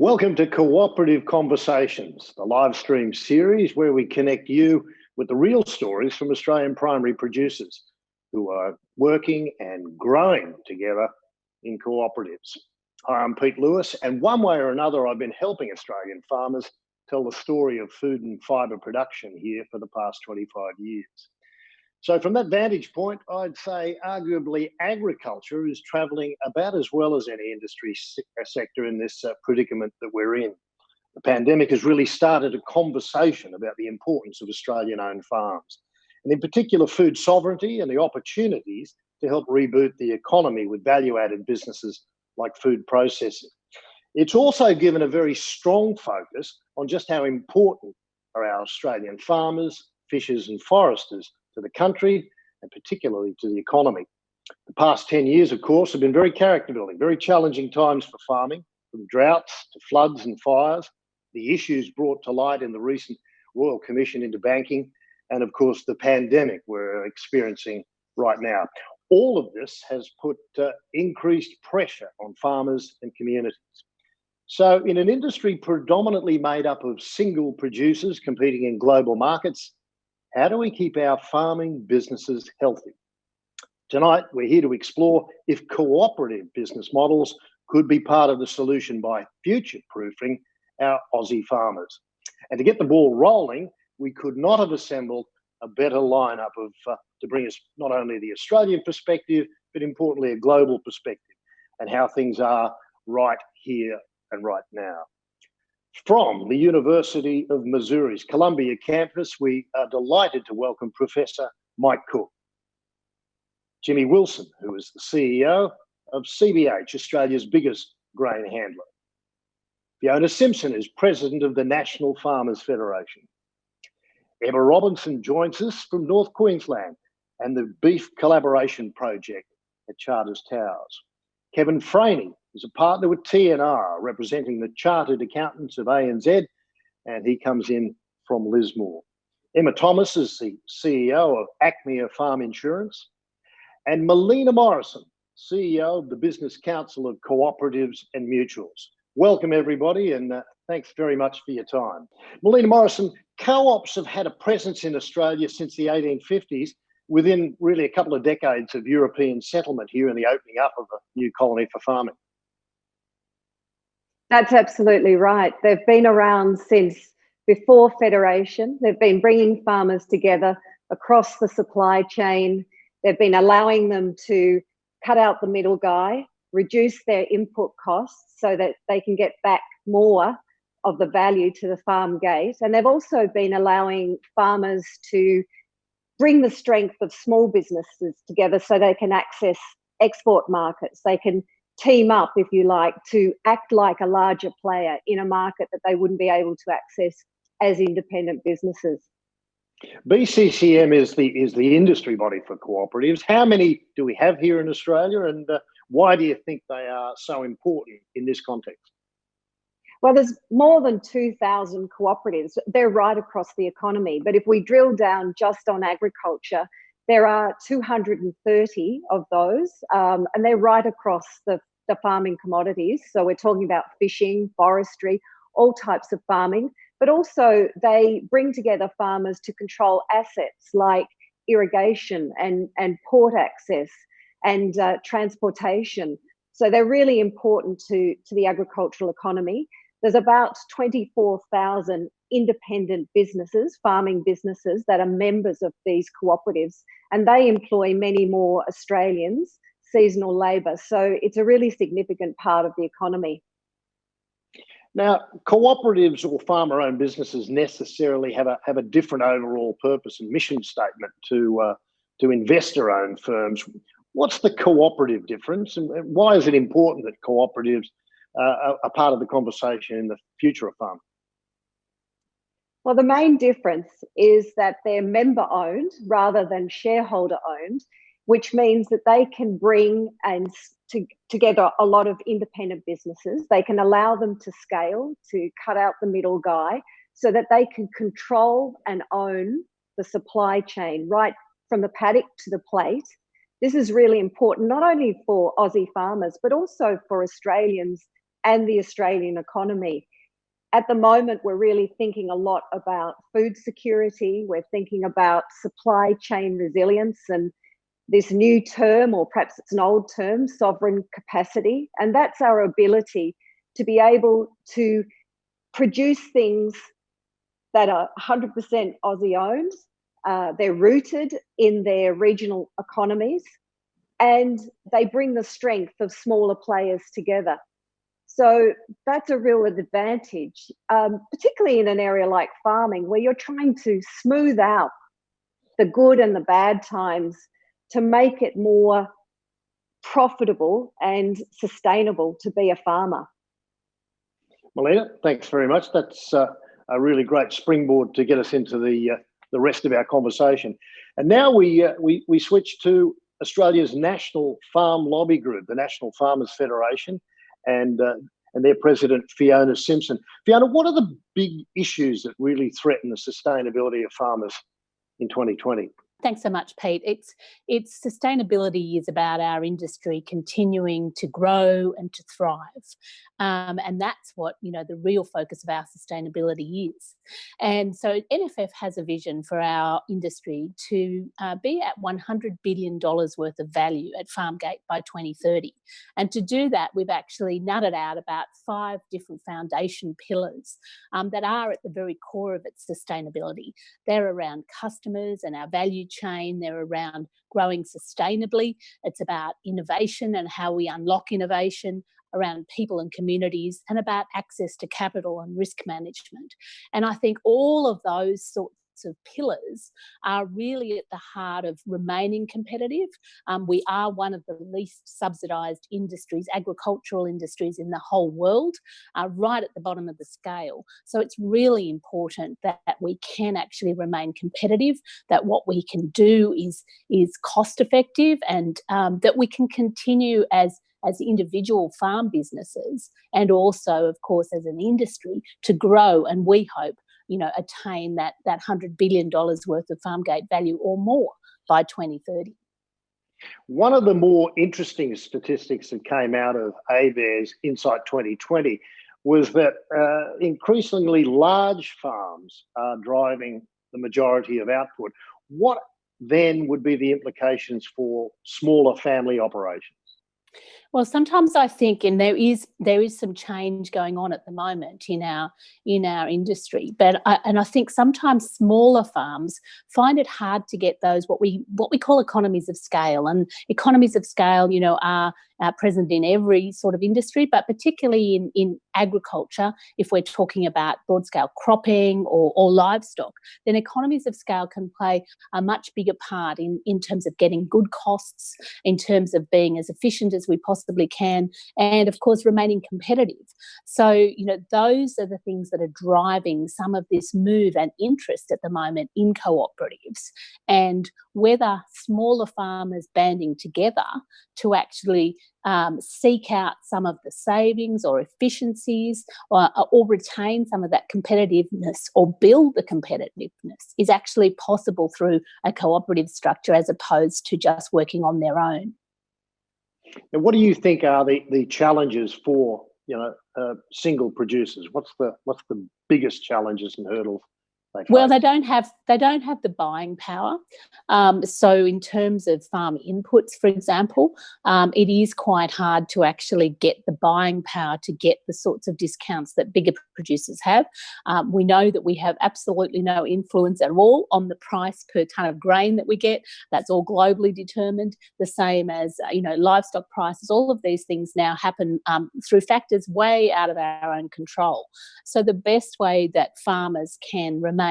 Welcome to Cooperative Conversations, the live stream series where we connect you with the real stories from Australian primary producers who are working and growing together in cooperatives. Hi, I'm Pete Lewis, and one way or another I've been helping Australian farmers tell the story of food and fibre production here for the past 25 years. So from that vantage point, I'd say arguably agriculture is travelling about as well as any industry sector in this predicament that we're in. The pandemic has really started a conversation about the importance of Australian-owned farms, and in particular food sovereignty and the opportunities to help reboot the economy with value-added businesses like food processing. It's also given a very strong focus on just how important are our Australian farmers, fishers and foresters to the country and particularly to the economy. The past 10 years, of course, have been very character building, very challenging times for farming, from droughts to floods and fires, the issues brought to light in the recent Royal Commission into banking, and of course the pandemic we're experiencing right now. All of this has put increased pressure on farmers and communities. So in an industry predominantly made up of single producers competing in global markets, how do we keep our farming businesses healthy? Tonight, we're here to explore if cooperative business models could be part of the solution by future-proofing our Aussie farmers. And to get the ball rolling, we could not have assembled a better lineup to bring us not only the Australian perspective, but importantly a global perspective and how things are right here and right now. From the University of Missouri's Columbia campus, we are delighted to welcome Professor Mike Cook. Jimmy Wilson, who is the CEO of CBH, Australia's biggest grain handler. Fiona Simson is President of the National Farmers Federation. Emma Robinson joins us from North Queensland and the Beef Collaboration Project at Charters Towers. Kevin Franey is a partner with TNR, representing the Chartered Accountants of ANZ, and he comes in from Lismore. Emma Thomas is the CEO of Achmea Farm Insurance, and Melina Morrison, CEO of the Business Council of Cooperatives and Mutuals. Welcome, everybody, and thanks very much for your time. Melina Morrison, co-ops have had a presence in Australia since the 1850s, within really a couple of decades of European settlement here and the opening up of a new colony for farming. That's absolutely right. They've been around since before Federation. They've been bringing farmers together across the supply chain. They've been allowing them to cut out the middle guy, reduce their input costs so that they can get back more of the value to the farm gate. And they've also been allowing farmers to bring the strength of small businesses together so they can access export markets. They can team up, if you like, to act like a larger player in a market that they wouldn't be able to access as independent businesses. BCCM is the industry body for cooperatives. How many do we have here in Australia, and why do you think they are so important in this context? Well, there's more than 2,000 cooperatives. They're right across the economy. But if we drill down just on agriculture, there are 230 of those, and they're right across the farming commodities. So we're talking about fishing, forestry, all types of farming, but also they bring together farmers to control assets like irrigation and port access and transportation. So they're really important to the agricultural economy. There's about 24,000 independent businesses, farming businesses, that are members of these cooperatives, and they employ many more Australians, seasonal labour. So it's a really significant part of the economy. Now, cooperatives or farmer-owned businesses necessarily have a different overall purpose and mission statement to investor-owned firms. What's the cooperative difference, and why is it important that cooperatives are part of the conversation in the future of farming? Well, the main difference is that they're member-owned rather than shareholder-owned, which means that they can bring together a lot of independent businesses. They can allow them to scale, to cut out the middle guy, so that they can control and own the supply chain right from the paddock to the plate. This is really important, not only for Aussie farmers, but also for Australians and the Australian economy. At the moment, we're really thinking a lot about food security. We're thinking about supply chain resilience and this new term, or perhaps it's an old term, sovereign capacity. And that's our ability to be able to produce things that are 100% Aussie owned. They're rooted in their regional economies, and they bring the strength of smaller players together. So that's a real advantage, particularly in an area like farming, where you're trying to smooth out the good and the bad times to make it more profitable and sustainable to be a farmer. Melina, thanks very much. That's a really great springboard to get us into the rest of our conversation. And now we switch to Australia's national farm lobby group, the National Farmers Federation, and their president, Fiona Simson. Fiona, what are the big issues that really threaten the sustainability of farmers in 2020? Thanks so much, Pete. It's sustainability is about our industry continuing to grow and to thrive, and that's what the real focus of our sustainability is. And so NFF has a vision for our industry to be at $100 billion worth of value at Farmgate by 2030. And to do that, we've actually nutted out about 5 different foundation pillars that are at the very core of its sustainability. They're around customers and our value chain. They're around growing sustainably. It's about innovation and how we unlock innovation, around people and communities, and about access to capital and risk management. And I think all of those sorts of pillars are really at the heart of remaining competitive. We are one of the least subsidised industries, agricultural industries in the whole world, right at the bottom of the scale. So it's really important that we can actually remain competitive, that what we can do is cost effective, and that we can continue as individual farm businesses, and also, of course, as an industry, to grow, and we hope attain that $100 billion worth of Farmgate value or more by 2030. One of the more interesting statistics that came out of ABARES Insight 2020 was that increasingly large farms are driving the majority of output. What then would be the implications for smaller family operations? Well, sometimes I think, and there is some change going on at the moment in our industry, but I think sometimes smaller farms find it hard to get those what we call economies of scale. And economies of scale, are present in every sort of industry, but particularly in agriculture. If we're talking about broad scale cropping or livestock, then economies of scale can play a much bigger part in terms of getting good costs, in terms of being as efficient as we possibly can, and of course remaining competitive. So those are the things that are driving some of this move and interest at the moment in cooperatives, and whether smaller farmers banding together to actually seek out some of the savings or efficiencies, or retain some of that competitiveness, or build the competitiveness, is actually possible through a cooperative structure as opposed to just working on their own. And what do you think are the challenges for single producers? What's the biggest challenges and hurdles they face? Well, they don't have the buying power. So in terms of farm inputs, for example, it is quite hard to actually get the buying power to get the sorts of discounts that bigger producers have. We know that we have absolutely no influence at all on the price per tonne of grain that we get. That's all globally determined. The same as livestock prices. All of these things now happen through factors way out of our own control. So the best way that farmers can remain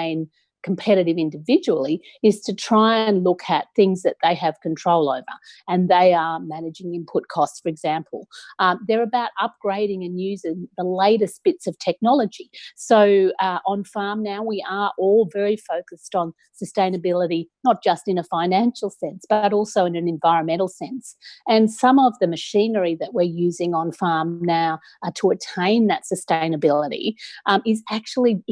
competitive individually is to try and look at things that they have control over, and they are managing input costs, for example. They're about upgrading and using the latest bits of technology. So on farm now, we are all very focused on sustainability, not just in a financial sense, but also in an environmental sense. And some of the machinery that we're using on farm now to attain that sustainability is actually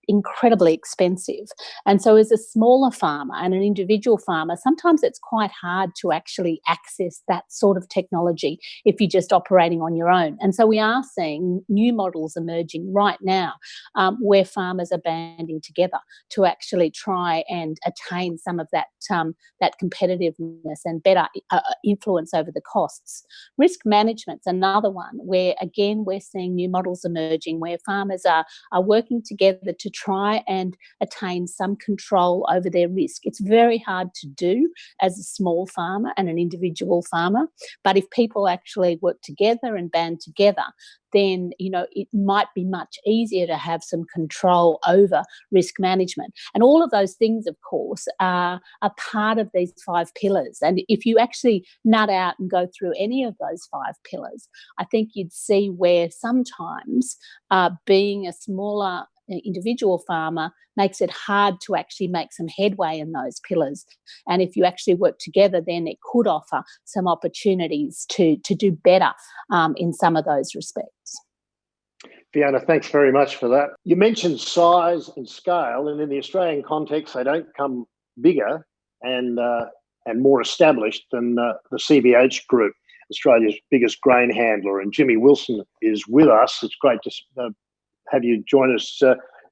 incredibly expensive. And so as a smaller farmer and an individual farmer, sometimes it's quite hard to actually access that sort of technology if you're just operating on your own. And so we are seeing new models emerging right now where farmers are banding together to actually try and attain some of that competitiveness and better influence over the costs. Risk management's another one where, again, we're seeing new models emerging where farmers are working together to try and attain some control over their risk. It's very hard to do as a small farmer and an individual farmer, but if people actually work together and band together, then it might be much easier to have some control over risk management. And all of those things, of course, are a part of these 5 pillars. And if you actually nut out and go through any of those 5 pillars, I think you'd see where sometimes being a smaller individual farmer makes it hard to actually make some headway in those pillars. And if you actually work together, then it could offer some opportunities to do better in some of those respects. Fiona, thanks very much for that. You mentioned size and scale, and in the Australian context, they don't come bigger and more established than the CBH Group, Australia's biggest grain handler. And Jimmy Wilson is with us. It's great to have you join us,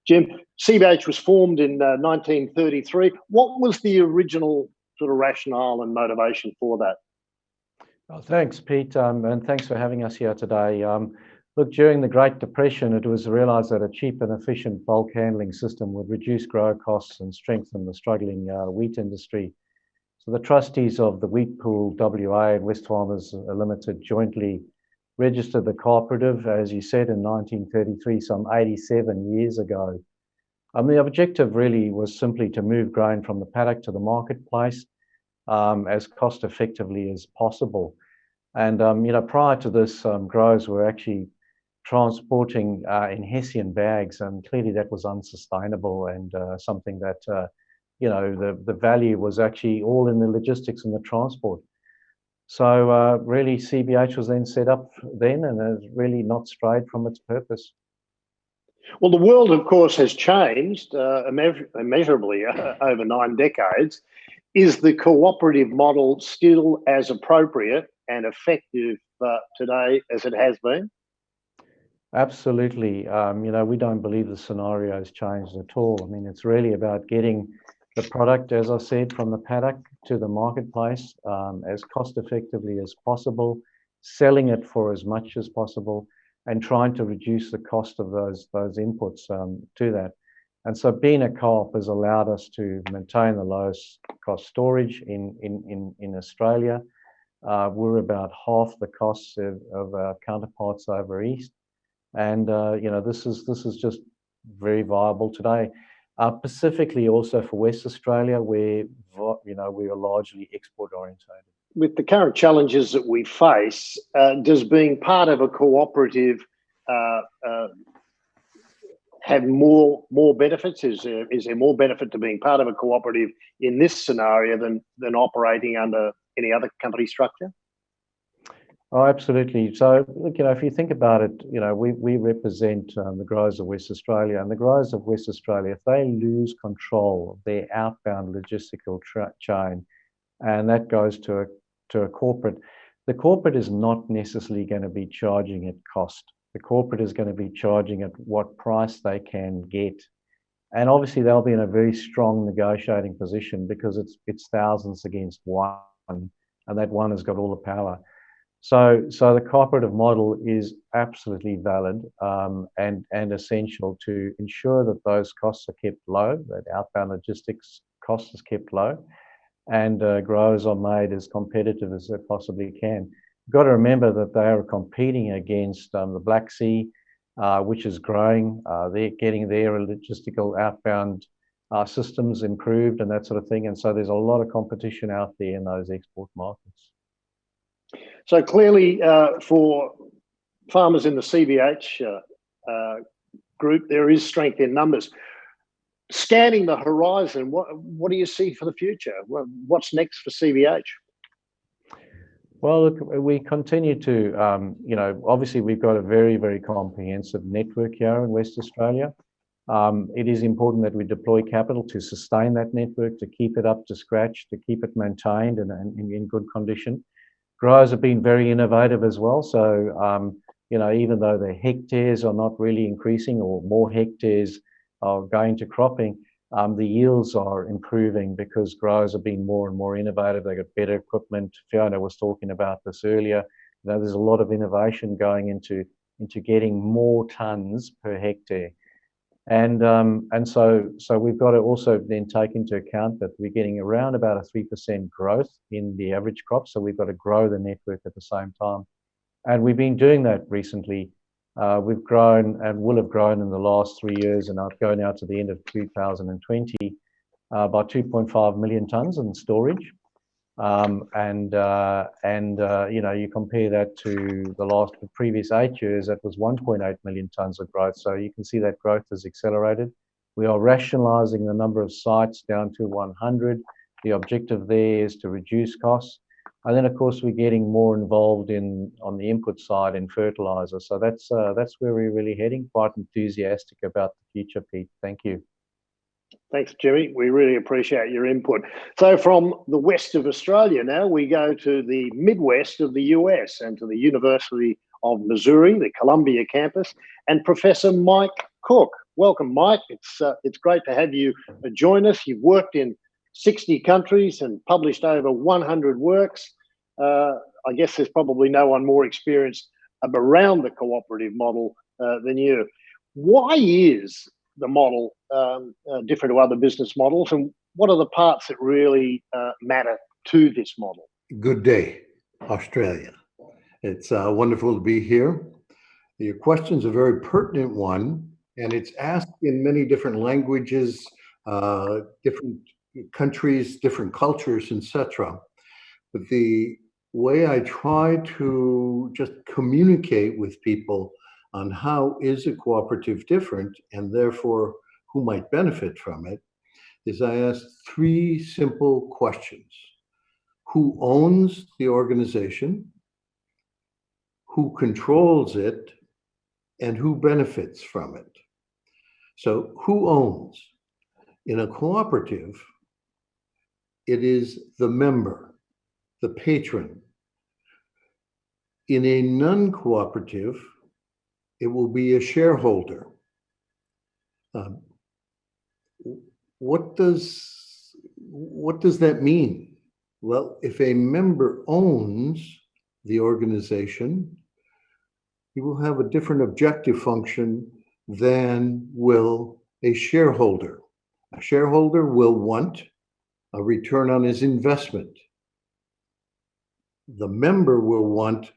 Jim. CBH was formed in 1933. What was the original sort of rationale and motivation for that? Oh, thanks, Pete, and thanks for having us here today. Look, during the Great Depression, it was realised that a cheap and efficient bulk handling system would reduce grower costs and strengthen the struggling wheat industry. So the trustees of the Wheat Pool WA and Wesfarmers Limited jointly registered the Cooperative, as you said, in 1933, some 87 years ago. The objective really was simply to move grain from the paddock to the marketplace as cost effectively as possible. And prior to this, growers were actually transporting in Hessian bags, and clearly that was unsustainable and something that the value was actually all in the logistics and the transport. So really CBH was then set up then and has really not strayed from its purpose. Well, the world, of course, has changed immeasurably over 9 decades. Is the cooperative model still as appropriate and effective today as it has been? Absolutely. We don't believe the scenario has changed at all. I mean, it's really about getting the product, as I said, from the paddock to the marketplace as cost effectively as possible, selling it for as much as possible, and trying to reduce the cost of those inputs to that. And so being a co-op has allowed us to maintain the lowest cost storage in Australia. We're about half the costs of our counterparts over east. And this is just very viable today. Specifically also for West Australia, where we are largely export orientated. With the current challenges that we face, does being part of a cooperative have more benefits? Is there more benefit to being part of a cooperative in this scenario than operating under any other company structure? Oh, absolutely. So, look, if you think about it, we represent the growers of West Australia, and the growers of West Australia, if they lose control of their outbound logistical chain, and that goes to a corporate, the corporate is not necessarily going to be charging at cost. The corporate is going to be charging at what price they can get. And obviously they'll be in a very strong negotiating position because it's thousands against one, and that one has got all the power. So the cooperative model is absolutely valid and essential to ensure that those costs are kept low, that outbound logistics costs is kept low, and growers are made as competitive as they possibly can. You've got to remember that they are competing against the Black Sea, which is growing. They're getting their logistical outbound systems improved and that sort of thing. And so there's a lot of competition out there in those export markets. So clearly for farmers in the CBH group, there is strength in numbers. Scanning the horizon, what do you see for the future? What's next for CBH? Well, look, we continue to, obviously we've got a very, very comprehensive network here in West Australia. It is important that we deploy capital to sustain that network, to keep it up to scratch, to keep it maintained and in good condition. Growers have been very innovative as well. So, even though the hectares are not really increasing or more hectares are going to cropping, the yields are improving because growers are being more and more innovative. They got better equipment. Fiona was talking about this earlier. There's a lot of innovation going into getting more tons per hectare. And so we've got to also then take into account that we're getting around about a 3% growth in the average crop. So we've got to grow the network at the same time. And we've been doing that recently. We've grown and will have grown in the last 3 years and going out to the end of 2020 by 2.5 million tonnes in storage. You compare that to the previous 8 years, that was 1.8 million tonnes of growth. So you can see that growth has accelerated. We are rationalising the number of sites down to 100. The objective there is to reduce costs. And then, of course, we're getting more involved on the input side in fertiliser. So that's where we're really heading. Quite enthusiastic about the future, Pete. Thank you. Thanks, Jimmy. We really appreciate your input. So from the west of Australia now, we go to the Midwest of the US and to the University of Missouri, the Columbia campus, and Professor Mike Cook. Welcome, Mike. It's great to have you join us. You've worked in 60 countries and published over 100 works. I guess there's probably no one more experienced around the cooperative model than you. Why is the model different to other business models, and what are the parts that really matter to this model? Good day, Australia. It's wonderful to be here. Your question's a very pertinent one, and it's asked in many different languages, different countries, different cultures, etc. But the way I try to just communicate with people on how is a cooperative different and therefore who might benefit from it is I ask 3 simple questions. Who owns the organization? Who controls it? And who benefits from it? So who owns? In a cooperative, it is the member, the patron. In a non-cooperative, it will be a shareholder. What does that mean? Well, if a member owns the organization, he will have a different objective function than will a shareholder. A shareholder will want a return on his investment. The member will want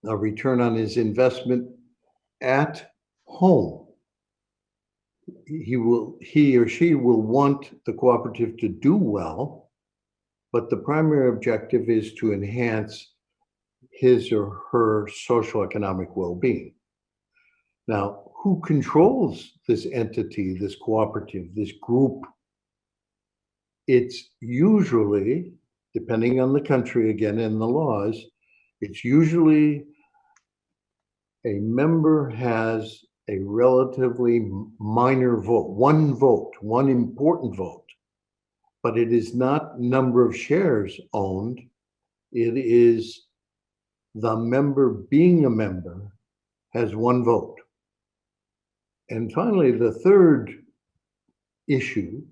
a return on his investment at home. He or she will want the cooperative to do well, but the primary objective is to enhance his or her social economic well-being. Now, who controls this entity, this cooperative, this group? It's usually, depending on the country again and the laws, it's usually a member has a relatively minor vote, one important vote, but it is not number of shares owned. It is the member being a member has 1 vote. And finally, the third issue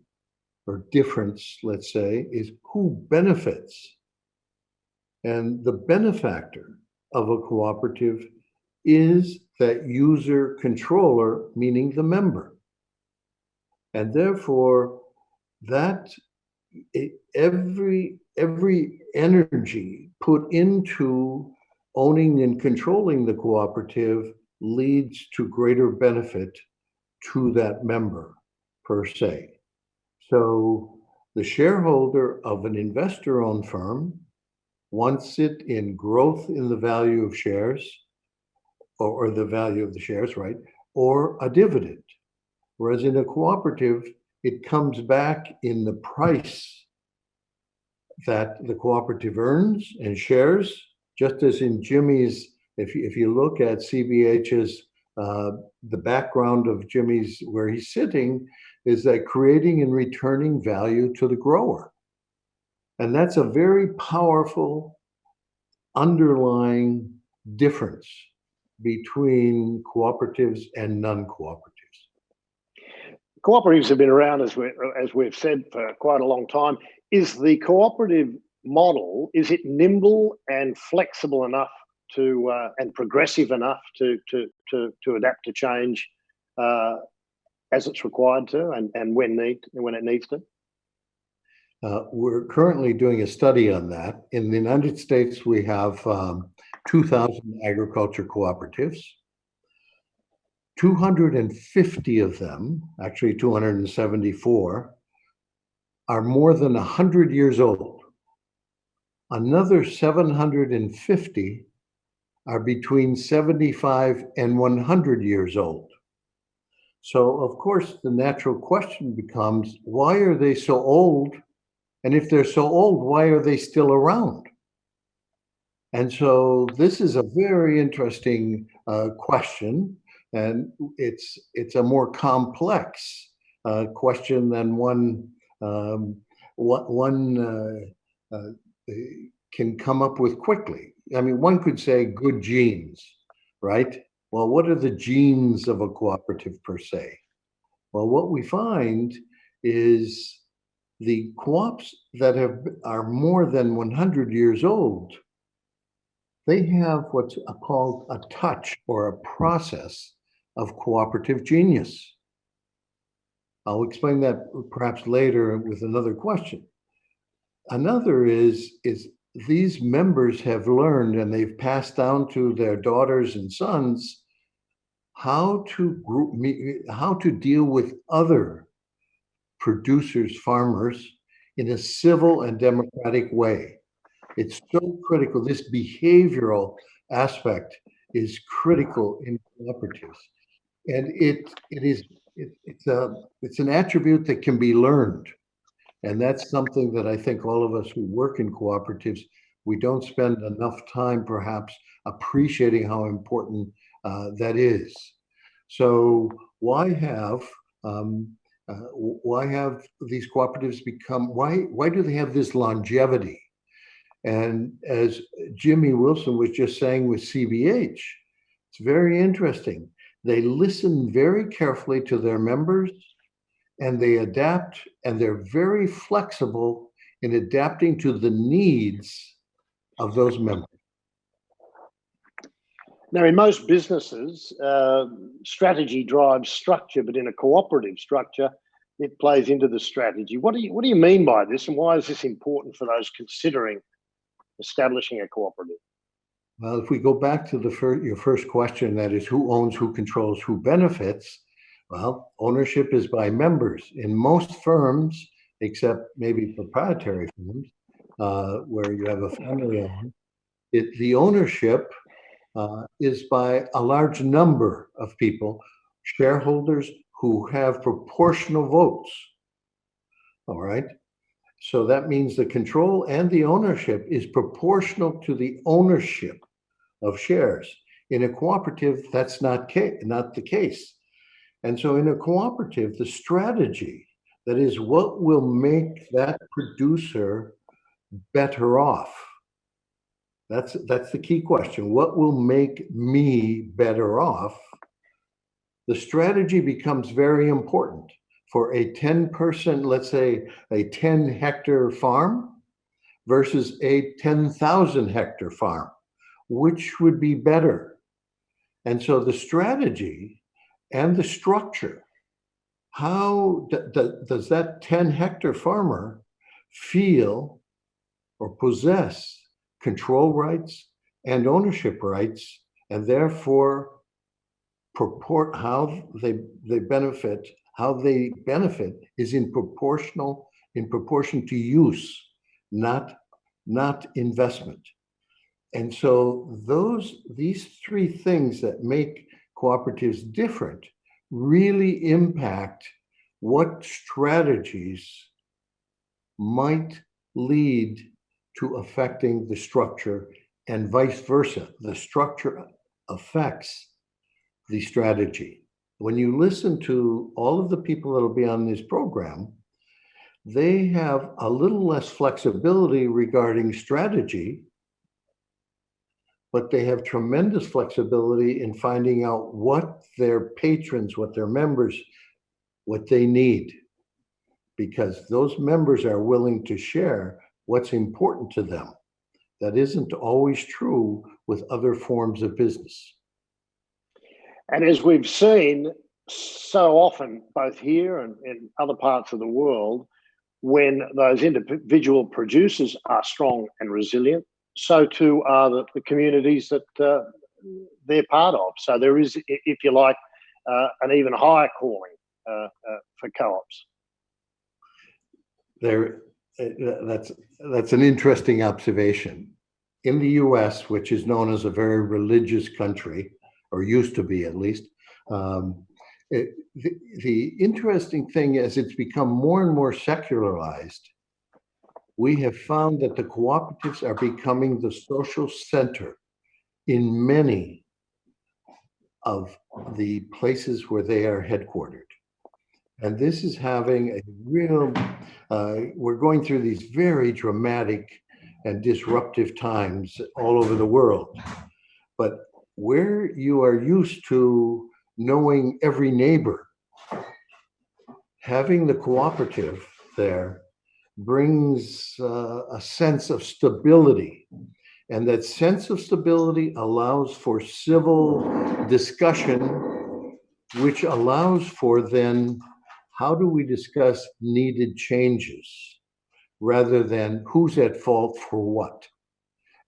or difference, let's say, is who benefits. And the benefactor of a cooperative is that user controller, meaning the member. And therefore, that every energy put into owning and controlling the cooperative leads to greater benefit to that member per se. So the shareholder of an investor-owned firm wants it in growth in the value of shares, or the value of the shares, right? Or a dividend. Whereas in a cooperative, it comes back in the price that the cooperative earns and shares, just as in Jimmy's, if you look at CBH's the background of Jimmy's, where he's sitting, is that creating and returning value to the grower. And that's a very powerful underlying difference between cooperatives and non-cooperatives. Cooperatives have been around, as we've said, for quite a long time. Is the cooperative model, is it nimble and flexible enough to and progressive enough to adapt to change as it's required to, and when it needs to? We're currently doing a study on that. In the United States, we have 2,000 agriculture cooperatives. 250 of them, actually 274, are more than 100 years old. Another 750 are between 75 and 100 years old. So, of course, the natural question becomes, why are they so old? And if they're so old, why are they still around? And so this is a very interesting question, and it's a more complex question than one can come up with quickly. I mean, one could say good genes, right? Well, what are the genes of a cooperative per se? Well, what we find is the co-ops that are more than 100 years old, they have what's called a touch or a process of cooperative genius. I'll explain that perhaps later with another question. Another is these members have learned, and they've passed down to their daughters and sons, how to deal with other producers, farmers, in a civil and democratic way. It's so critical. This behavioral aspect is critical in cooperatives, and it's an attribute that can be learned, and that's something that I think all of us who work in cooperatives, we don't spend enough time perhaps appreciating how important that is. So why have these cooperatives become, why do they have this longevity? And as Jimmy Wilson was just saying with CBH, it's very interesting. They listen very carefully to their members, and they adapt, and they're very flexible in adapting to the needs of those members. Now, in most businesses, strategy drives structure, but in a cooperative structure, it plays into the strategy. What do you mean by this, and why is this important for those considering establishing a cooperative? Well, if we go back to your first question, that is, who owns, who controls, who benefits? Well, ownership is by members. In most firms, except maybe proprietary firms, where you have a family owned, the ownership is by a large number of people, shareholders who have proportional votes. All right. So that means the control and the ownership is proportional to the ownership of shares. In a cooperative, that's not the case. And so in a cooperative, the strategy, that is, what will make that producer better off? That's the key question. What will make me better off? The strategy becomes very important. For a 10-person, let's say a 10-hectare farm versus a 10,000-hectare farm, which would be better? And so the strategy and the structure, how does that 10-hectare farmer feel or possess control rights and ownership rights, and therefore purport how they benefit? How they benefit is in proportion to use, not investment. And so these three things that make cooperatives different really impact what strategies might lead to affecting the structure, and vice versa. The structure affects the strategy. When you listen to all of the people that will be on this program, they have a little less flexibility regarding strategy, but they have tremendous flexibility in finding out what their patrons, what their members, what they need, because those members are willing to share what's important to them. That isn't always true with other forms of business. And as we've seen so often, both here and in other parts of the world, when those individual producers are strong and resilient, so too are the communities that they're part of. So there is, if you like, an even higher calling for co-ops. That's an interesting observation. In the US, which is known as a very religious country, or used to be at least, the interesting thing is it's become more and more secularized. We have found that the cooperatives are becoming the social center in many of the places where they are headquartered. And this is having a real, we're going through these very dramatic and disruptive times all over the world. But where you are used to knowing every neighbor, having the cooperative there brings a sense of stability. And that sense of stability allows for civil discussion, which allows for then, how do we discuss needed changes rather than who's at fault for what?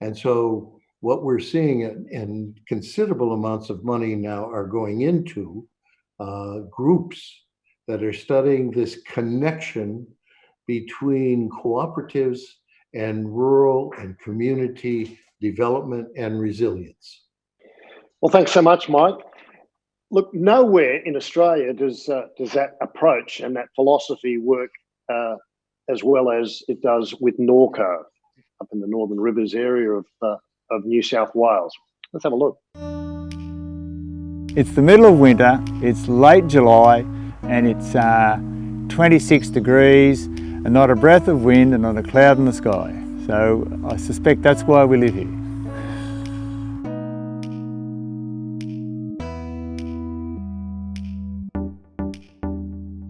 And so what we're seeing, and considerable amounts of money now are going into groups that are studying this connection between cooperatives and rural and community development and resilience. Well, thanks so much, Mike. Look, nowhere in Australia does that approach and that philosophy work as well as it does with Norco up in the Northern Rivers area of New South Wales. Let's have a look. It's the middle of winter, it's late July, and it's 26 degrees and not a breath of wind and not a cloud in the sky. So I suspect that's why we live here.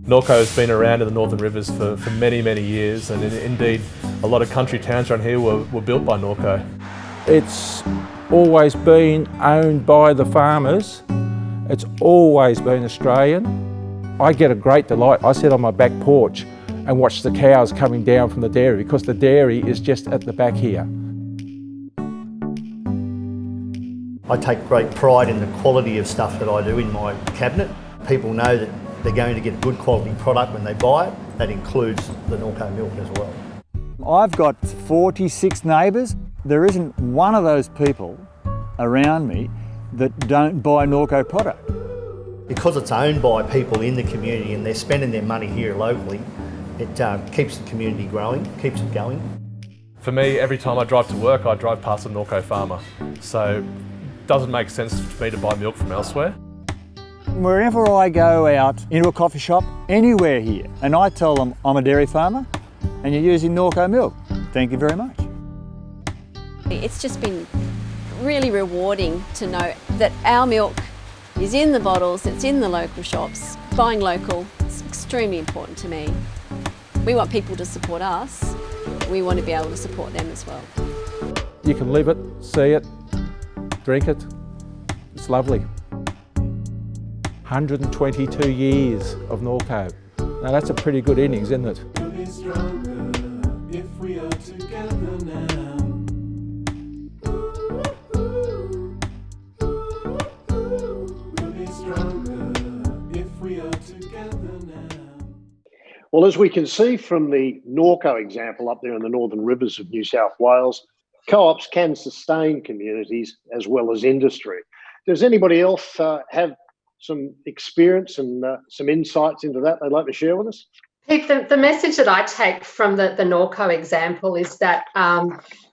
Norco has been around in the Northern Rivers for many, many years, and indeed a lot of country towns around here were built by Norco. It's always been owned by the farmers. It's always been Australian. I get a great delight. I sit on my back porch and watch the cows coming down from the dairy, because the dairy is just at the back here. I take great pride in the quality of stuff that I do in my cabinet. People know that they're going to get a good quality product when they buy it. That includes the Norco milk as well. I've got 46 neighbours. There isn't one of those people around me that don't buy Norco product. Because it's owned by people in the community and they're spending their money here locally, it keeps the community growing, keeps it going. For me, every time I drive to work, I drive past a Norco farmer. So it doesn't make sense for me to buy milk from elsewhere. Wherever I go out into a coffee shop, anywhere here, and I tell them I'm a dairy farmer and you're using Norco milk, thank you very much. It's just been really rewarding to know that our milk is in the bottles, it's in the local shops. Buying local is extremely important to me. We want people to support us. We want to be able to support them as well. You can live it, see it, drink it. It's lovely. 122 years of Norco. Now that's a pretty good innings, isn't it? We'll be stronger if we are together now. We'll be stronger if we are together now. Well, as we can see from the Norco example up there in the Northern Rivers of New South Wales, co-ops can sustain communities as well as industry. Does anybody else have some experience and some insights into that they'd like to share with us? Pete, the message that I take from the Norco example is that,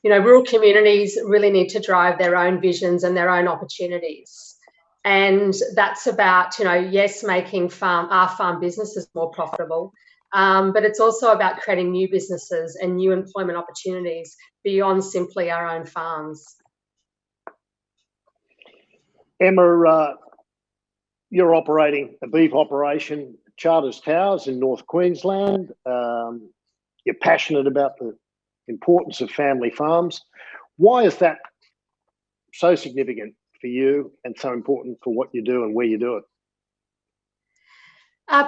rural communities really need to drive their own visions and their own opportunities. And that's about, yes, making our farm businesses more profitable, but it's also about creating new businesses and new employment opportunities beyond simply our own farms. Emma, you're operating a beef operation, Charters Towers in North Queensland. You're passionate about the importance of family farms. Why is that so significant for you and so important for what you do and where you do it?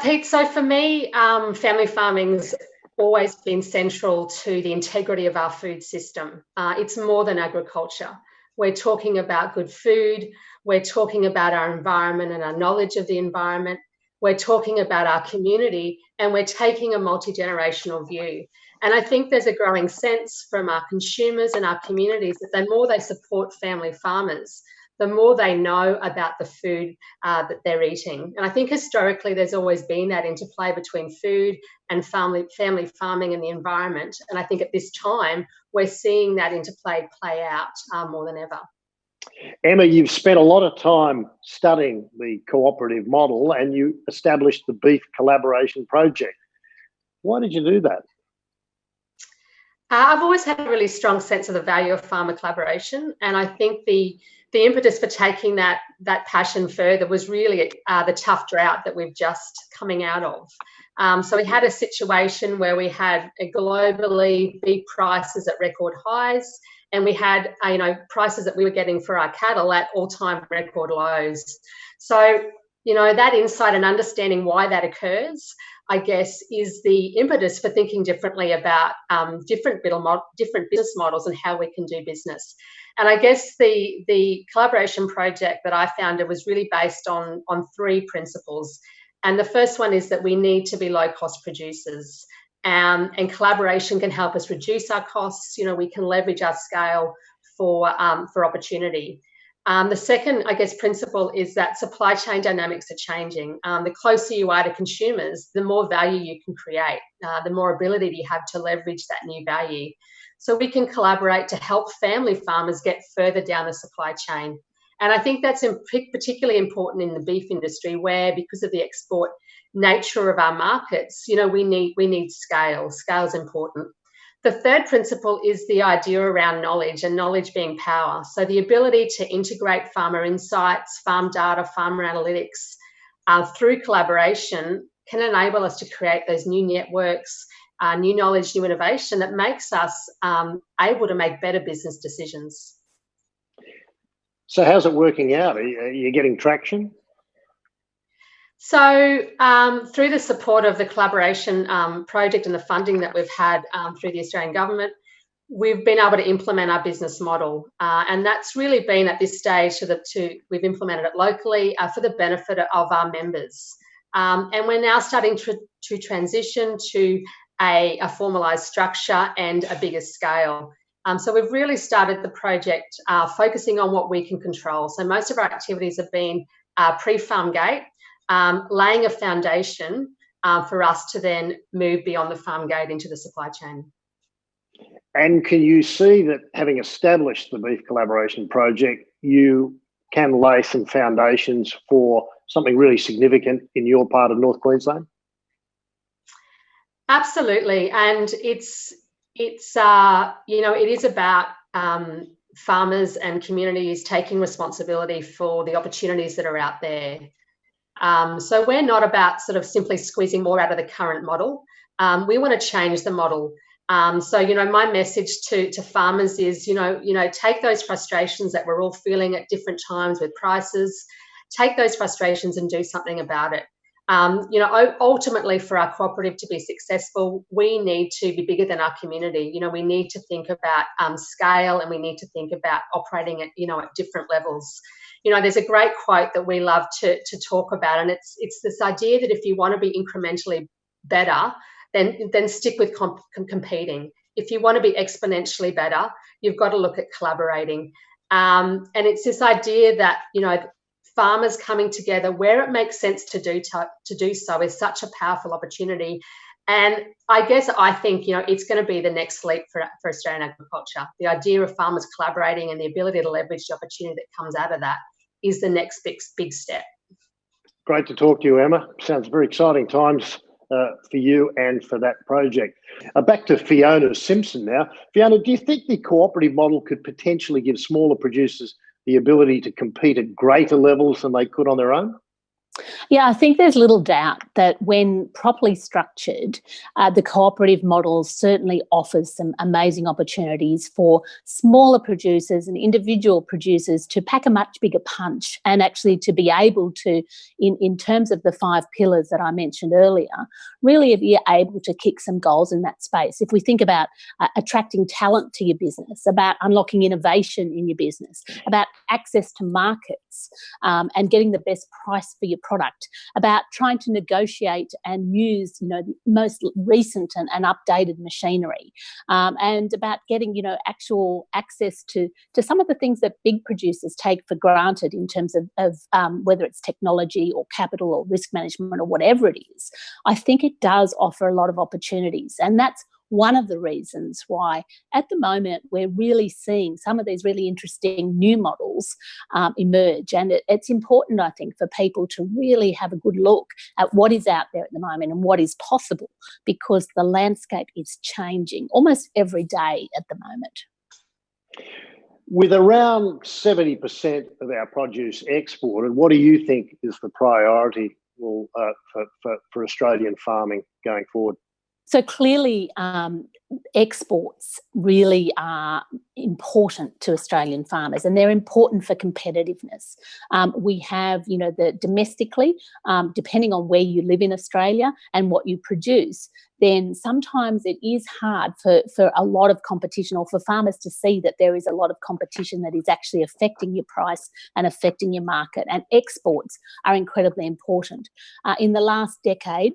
Pete, so for me, family farming's always been central to the integrity of our food system. It's more than agriculture. We're talking about good food. We're talking about our environment and our knowledge of the environment. We're talking about our community, and we're taking a multi-generational view. And I think there's a growing sense from our consumers and our communities that the more they support family farmers, the more they know about the food that they're eating. And I think historically there's always been that interplay between food and family farming and the environment. And I think at this time, we're seeing that interplay play out more than ever. Emma, you've spent a lot of time studying the cooperative model and you established the Beef Collaboration Project. Why did you do that? I've always had a really strong sense of the value of farmer collaboration, and I think the impetus for taking that passion further was really the tough drought that we've just coming out of. So we had a situation where we had globally beef prices at record highs, and we had prices that we were getting for our cattle at all-time record lows. So that insight and understanding why that occurs, I guess, is the impetus for thinking differently about different business models and how we can do business. And I guess the collaboration project that I founded was really based on three principles. And the first one is that we need to be low-cost producers. And collaboration can help us reduce our costs. We can leverage our scale for opportunity. The second, I guess, principle is that supply chain dynamics are changing. The closer you are to consumers, the more value you can create, the more ability you have to leverage that new value. So we can collaborate to help family farmers get further down the supply chain. And I think that's particularly important in the beef industry, where because of the export nature of our markets, we need scale. Scale is important. The third principle is the idea around knowledge, and knowledge being power. So the ability to integrate farmer insights, farm data, farmer analytics through collaboration can enable us to create those new networks, new knowledge, new innovation that makes us able to make better business decisions. So how's it working out? Are you getting traction? So through the support of the collaboration project and the funding that we've had through the Australian government, we've been able to implement our business model. And that's really been at this stage we've implemented it locally for the benefit of our members. And we're now starting to transition to a formalised structure and a bigger scale. So we've really started the project focusing on what we can control. So most of our activities have been pre-farm gate, laying a foundation for us to then move beyond the farm gate into the supply chain. And can you see that having established the Beef Collaboration Project, you can lay some foundations for something really significant in your part of North Queensland? Absolutely, and it is about farmers and communities taking responsibility for the opportunities that are out there. So we're not about sort of simply squeezing more out of the current model. We want to change the model. So my message to farmers is take those frustrations that we're all feeling at different times with prices, take those frustrations and do something about it. Ultimately, for our cooperative to be successful, we need to be bigger than our community. We need to think about scale, and we need to think about operating at different levels. There's a great quote that we love to talk about, and it's this idea that if you want to be incrementally better, then stick with competing. If you want to be exponentially better, you've got to look at collaborating. And it's this idea that farmers coming together where it makes sense to do so is such a powerful opportunity. And I think it's going to be the next leap for Australian agriculture. The idea of farmers collaborating and the ability to leverage the opportunity that comes out of that is the next big step. Great to talk to you, Emma. Sounds very exciting times for you and for that project. Back to Fiona Simson now. Fiona, do you think the cooperative model could potentially give smaller producers the ability to compete at greater levels than they could on their own? Yeah, I think there's little doubt that when properly structured, the cooperative model certainly offers some amazing opportunities for smaller producers and individual producers to pack a much bigger punch and actually to be able to, in terms of the 5 pillars that I mentioned earlier, really be able to kick some goals in that space. If we think about attracting talent to your business, about unlocking innovation in your business, about access to markets and getting the best price for your product, about trying to negotiate and use, the most recent and updated machinery, and about getting, actual access to some of the things that big producers take for granted in terms of whether it's technology or capital or risk management or whatever it is. I think it does offer a lot of opportunities, and that's one of the reasons why at the moment we're really seeing some of these really interesting new models emerge. And it's important, I think, for people to really have a good look at what is out there at the moment and what is possible, because the landscape is changing almost every day at the moment. With around 70% of our produce exported, what do you think is the priority for Australian farming going forward? So clearly, exports really are important to Australian farmers, and they're important for competitiveness. We have, domestically, depending on where you live in Australia and what you produce, then sometimes it is hard for a lot of competition, or for farmers to see that there is a lot of competition that is actually affecting your price and affecting your market. And exports are incredibly important. In the last decade,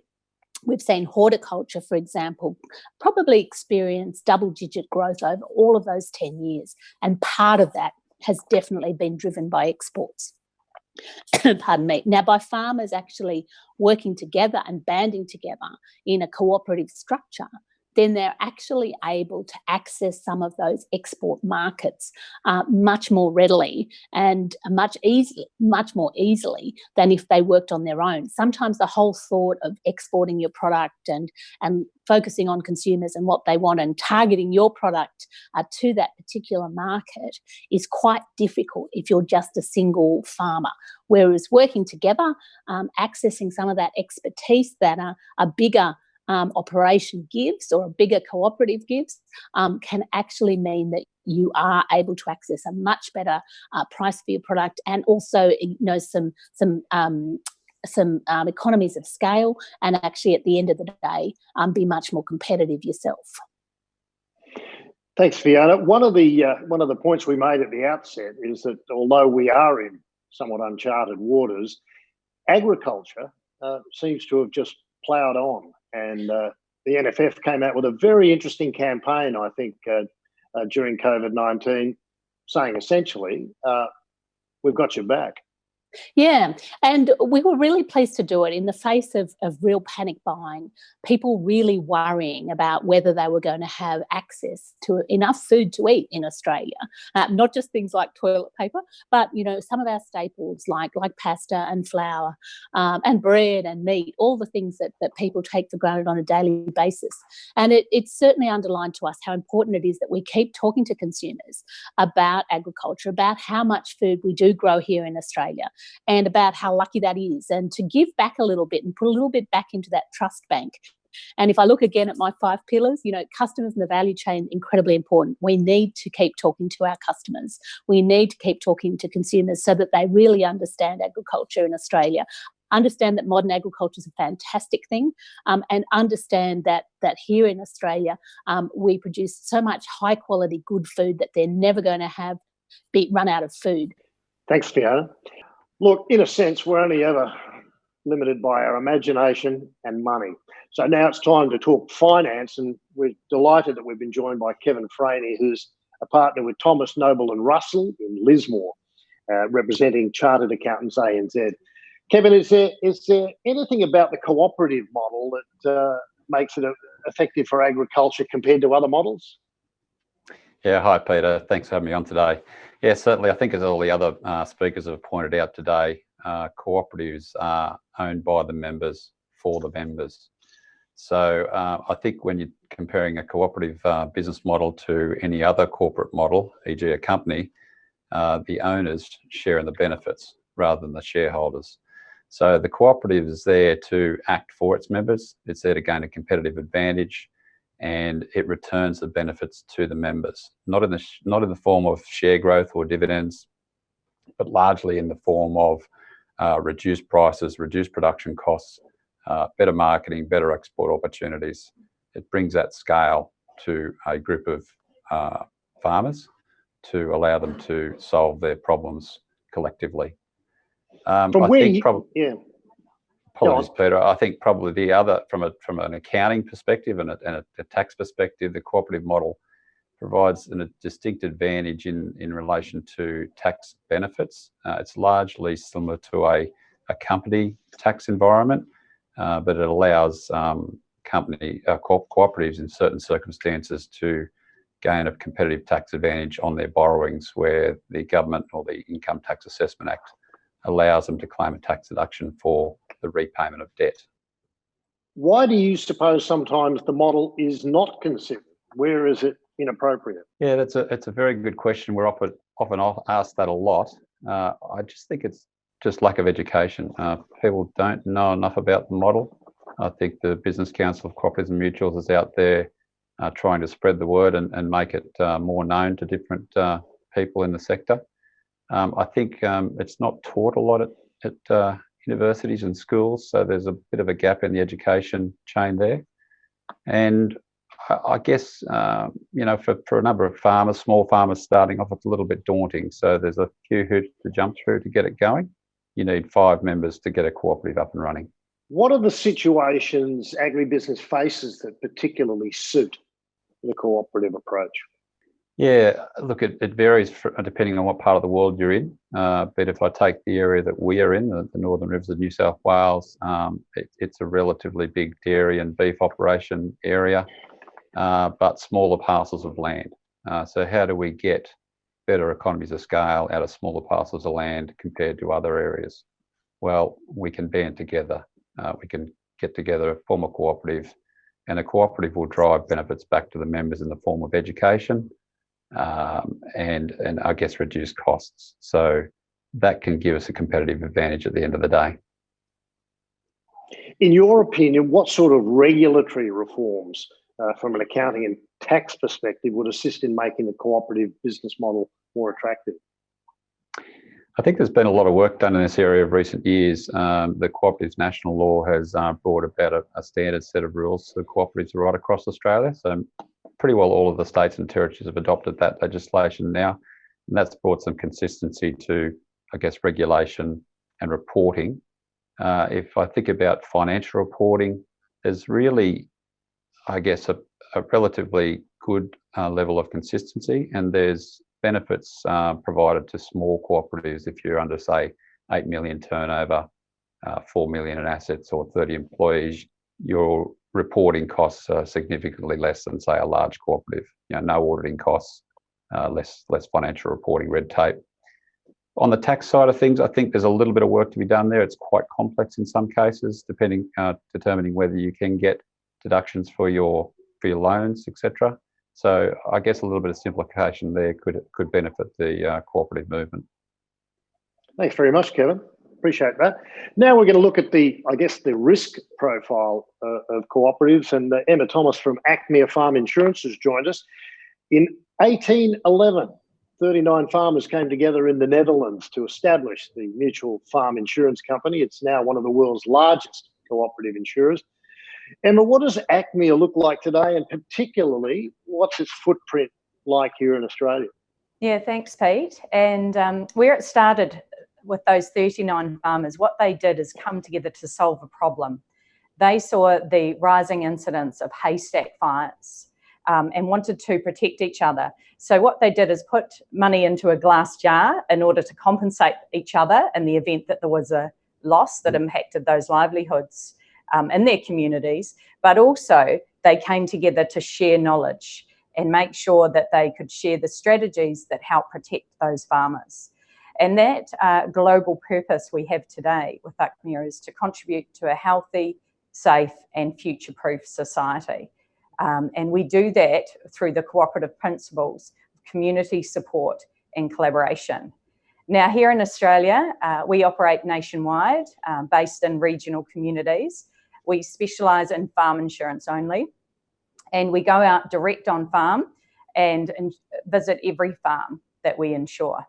we've seen horticulture, for example, probably experience double-digit growth over all of those 10 years. And part of that has definitely been driven by exports. Pardon me. Now, by farmers actually working together and banding together in a cooperative structure, then they're actually able to access some of those export markets much more readily and much more easily than if they worked on their own. Sometimes the whole thought of exporting your product and focusing on consumers and what they want and targeting your product to that particular market is quite difficult if you're just a single farmer. Whereas working together, accessing some of that expertise that a bigger operation gives, or a bigger cooperative gives, can actually mean that you are able to access a much better price for your product, and also some economies of scale, and actually at the end of the day be much more competitive yourself. Thanks, Fiona. One of the points we made at the outset is that although we are in somewhat uncharted waters, agriculture seems to have just ploughed on. And the NFF came out with a very interesting campaign, I think, during COVID-19, saying essentially, we've got your back. Yeah, and we were really pleased to do it in the face of real panic buying, people really worrying about whether they were going to have access to enough food to eat in Australia, not just things like toilet paper, but, some of our staples like pasta and flour and bread and meat, all the things that people take for granted on a daily basis. And it's certainly underlined to us how important it is that we keep talking to consumers about agriculture, about how much food we do grow here in Australia, and about how lucky that is, and to give back a little bit and put a little bit back into that trust bank. And if I look again at my 5 pillars, customers in the value chain, incredibly important. We need to keep talking to our customers. We need to keep talking to consumers so that they really understand agriculture in Australia, understand that modern agriculture is a fantastic thing, and understand that here in Australia we produce so much high quality good food that they're never going to be run out of food. Thanks, Fiona. Look, in a sense, we're only ever limited by our imagination and money. So now it's time to talk finance, and we're delighted that we've been joined by Kevin Franey, who's a partner with Thomas, Noble and Russell in Lismore, representing Chartered Accountants ANZ. Kevin, is there anything about the cooperative model that makes it effective for agriculture compared to other models? Yeah, hi Peter. Thanks for having me on today. Yeah, certainly. I think as all the other speakers have pointed out today, cooperatives are owned by the members for the members. So I think when you're comparing a cooperative business model to any other corporate model, e.g. a company, the owners share in the benefits rather than the shareholders. So the cooperative is there to act for its members. It's there to gain a competitive advantage, and it returns the benefits to the members, not in the form of share growth or dividends, but largely in the form of reduced prices, reduced production costs, better marketing, better export opportunities. It brings that scale to a group of farmers to allow them to solve their problems collectively. Apologies, Peter. I think probably the other, from an accounting perspective and a tax perspective, the cooperative model provides a distinct advantage in relation to tax benefits. It's largely similar to a company tax environment, but it allows cooperatives in certain circumstances to gain a competitive tax advantage on their borrowings, where the government or the Income Tax Assessment Act allows them to claim a tax deduction for the repayment of debt. Why do you suppose sometimes the model is not considered? Where is it inappropriate? Yeah, it's a very good question. We're often asked that a lot. I just think it's just lack of education. People don't know enough about the model. I think the Business Council of Cooperatives and Mutuals is out there trying to spread the word and make it more known to different people in the sector. I think it's not taught a lot at universities and schools, so there's a bit of a gap in the education chain there. And I guess, for a number of farmers, small farmers starting off, it's a little bit daunting. So there's a few hoops to jump through to get it going. You need 5 members to get a cooperative up and running. What are the situations agribusiness faces that particularly suit the cooperative approach? Yeah, look, it varies depending on what part of the world you're in. But if I take the area that we are in, the Northern Rivers of New South Wales, it's a relatively big dairy and beef operation area, but smaller parcels of land. So how do we get better economies of scale out of smaller parcels of land compared to other areas? Well, we can band together. We can get together, form a cooperative, and a cooperative will drive benefits back to the members in the form of education, and I guess reduce costs. So that can give us a competitive advantage at the end of the day. In your opinion, what sort of regulatory reforms from an accounting and tax perspective would assist in making the cooperative business model more attractive? I think there's been a lot of work done in this area of recent years. The Cooperatives National Law has brought about a standard set of rules for cooperatives right across Australia. So pretty well all of the states and territories have adopted that legislation now. And that's brought some consistency to, I guess, regulation and reporting. If I think about financial reporting, there's really, I guess, a relatively good level of consistency, and there's benefits provided to small cooperatives if you're under, say, 8 million turnover, 4 million in assets, or 30 employees. Your reporting costs are significantly less than, say, a large cooperative. No auditing costs, less financial reporting red tape. On the tax side of things, I think there's a little bit of work to be done there. It's quite complex in some cases, determining whether you can get deductions for your loans, etc. So I guess a little bit of simplification there could benefit the cooperative movement. Thanks very much, Kevin. Appreciate that. Now we're going to look at the risk profile of cooperatives, and Emma Thomas from Achmea Farm Insurance has joined us. In 1811, 39 farmers came together in the Netherlands to establish the Mutual Farm Insurance Company. It's now one of the world's largest cooperative insurers. Emma, what does Achmea look like today, and particularly what's its footprint like here in Australia? Yeah, thanks, Pete. And where it started with those 39 farmers, what they did is come together to solve a problem. They saw the rising incidence of haystack fires and wanted to protect each other. So what they did is put money into a glass jar in order to compensate each other in the event that there was a loss that impacted those livelihoods in their communities, but also they came together to share knowledge. and make sure that they could share the strategies that help protect those farmers. And that global purpose we have today with Achmea is to contribute to a healthy, safe and future-proof society. And we do that through the cooperative principles, community support and collaboration. Now here in Australia, we operate nationwide, based in regional communities. We specialise in farm insurance only, and we go out direct on farm and visit every farm that we insure.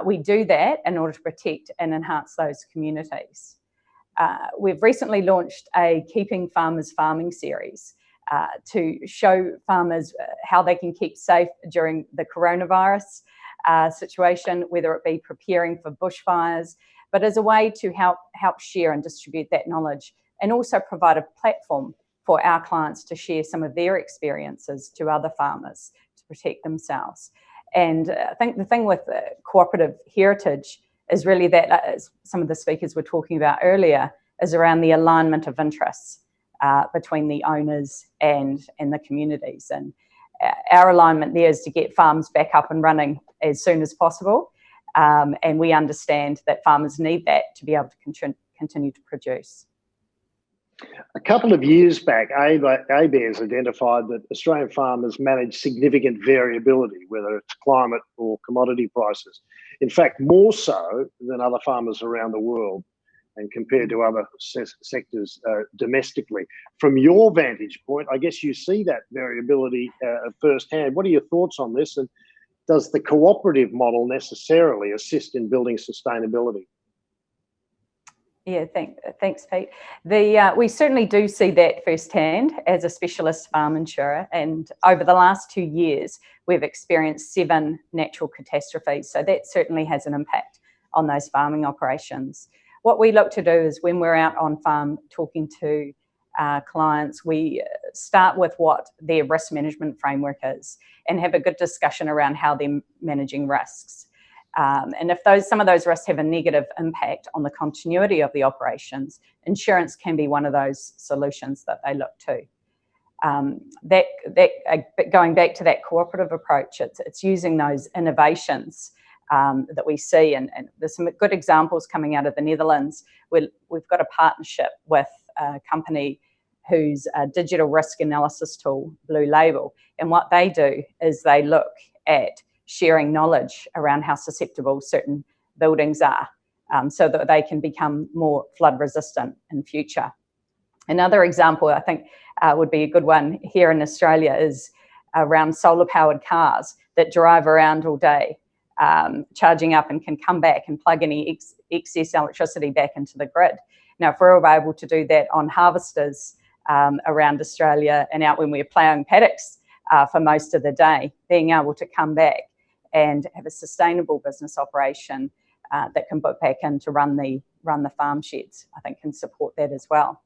We do that in order to protect and enhance those communities. We've recently launched a Keeping Farmers Farming series to show farmers how they can keep safe during the coronavirus situation, whether it be preparing for bushfires, but as a way to help share and distribute that knowledge, and also provide a platform for our clients to share some of their experiences to other farmers to protect themselves. And I think the thing with cooperative heritage is really that, as some of the speakers were talking about earlier, is around the alignment of interests between the owners and the communities. And our alignment there is to get farms back up and running as soon as possible. And we understand that farmers need that to be able to continue to produce. A couple of years back, ABARES identified that Australian farmers manage significant variability, whether it's climate or commodity prices. In fact, more so than other farmers around the world and compared to other sectors domestically. From your vantage point, I guess you see that variability firsthand. What are your thoughts on this? And does the cooperative model necessarily assist in building sustainability? Yeah, thanks, Pete. We certainly do see that firsthand as a specialist farm insurer, and over the last 2 years, we've experienced 7 natural catastrophes, so that certainly has an impact on those farming operations. What we look to do is when we're out on farm talking to clients, we start with what their risk management framework is and have a good discussion around how they're managing risks. And if some of those risks have a negative impact on the continuity of the operations, insurance can be one of those solutions that they look to. Going back to that cooperative approach, it's using those innovations that we see, and there's some good examples coming out of the Netherlands. We've got a partnership with a company whose digital risk analysis tool, Blue Label, and what they do is they look at sharing knowledge around how susceptible certain buildings are, so that they can become more flood resistant in future. Another example I think would be a good one here in Australia is around solar powered cars that drive around all day, charging up and can come back and plug any excess electricity back into the grid. Now, if we're able to do that on harvesters around Australia and out when we're ploughing paddocks for most of the day, being able to come back and have a sustainable business operation that can put back in to run the farm sheds, I think can support that as well.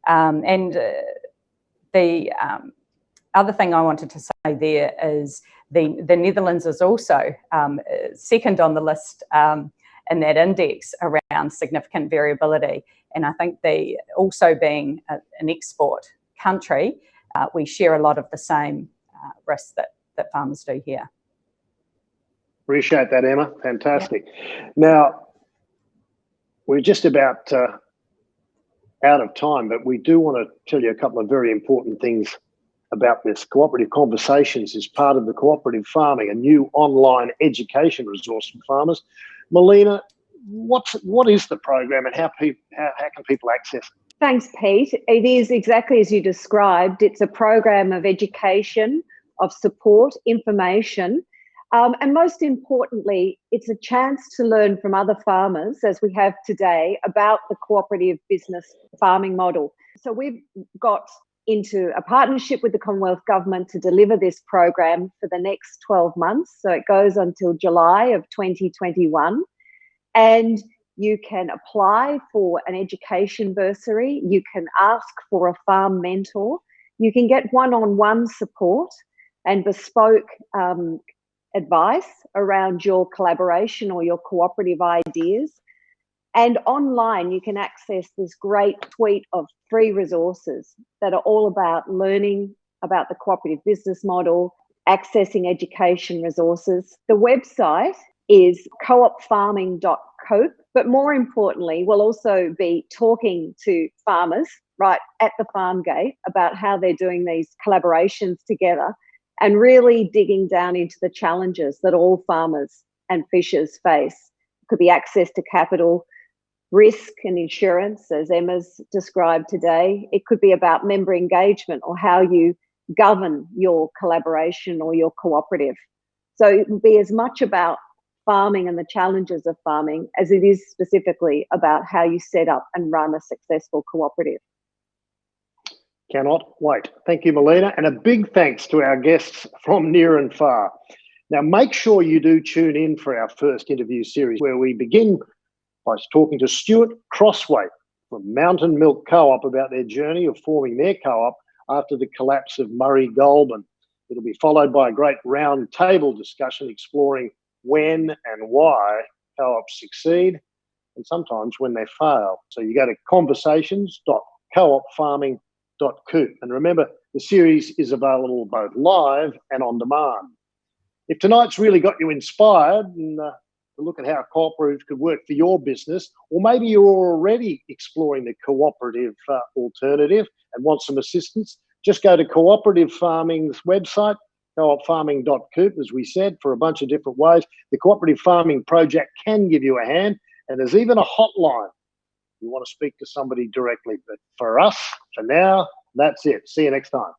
And the other thing I wanted to say there is the Netherlands is also second on the list in that index around significant variability. And I think they also being an export country, we share a lot of the same risks that farmers do here. Appreciate that, Emma. Fantastic. Yeah. Now, we're just about out of time, but we do want to tell you a couple of very important things about this. Cooperative Conversations is part of the Cooperative Farming, a new online education resource for farmers. Melina, what is the program and how can people access it? Thanks, Pete. It is exactly as you described. It's a program of education, of support, information, and most importantly, it's a chance to learn from other farmers, as we have today, about the cooperative business farming model. So we've got into a partnership with the Commonwealth Government to deliver this program for the next 12 months. So it goes until July of 2021. And you can apply for an education bursary. You can ask for a farm mentor. You can get one-on-one support and bespoke advice around your collaboration or your cooperative ideas. And online, you can access this great suite of free resources that are all about learning about the cooperative business model, accessing education resources. The website is coopfarming.coop, but more importantly, we'll also be talking to farmers right at the farm gate about how they're doing these collaborations together and really digging down into the challenges that all farmers and fishers face. It could be access to capital, risk and insurance, as Emma's described today. It could be about member engagement or how you govern your collaboration or your cooperative. So it will be as much about farming and the challenges of farming as it is specifically about how you set up and run a successful cooperative. Cannot wait. Thank you, Melina, and a big thanks to our guests from near and far. Now, make sure you do tune in for our first interview series, where we begin by talking to Stuart Crosswaite from Mountain Milk Co-op about their journey of forming their co-op after the collapse of Murray Goulburn. It'll be followed by a great round table discussion exploring when and why co-ops succeed and sometimes when they fail. So you go to conversations.coopfarming.coop. And remember, the series is available both live and on demand. If tonight's really got you inspired and to look at how cooperative could work for your business, or maybe you're already exploring the cooperative alternative and want some assistance, just go to Cooperative Farming's website, coopfarming.coop, as we said, for a bunch of different ways. The Cooperative Farming Project can give you a hand, and there's even a hotline if you want to speak to somebody directly. But for us, for now, that's it. See you next time.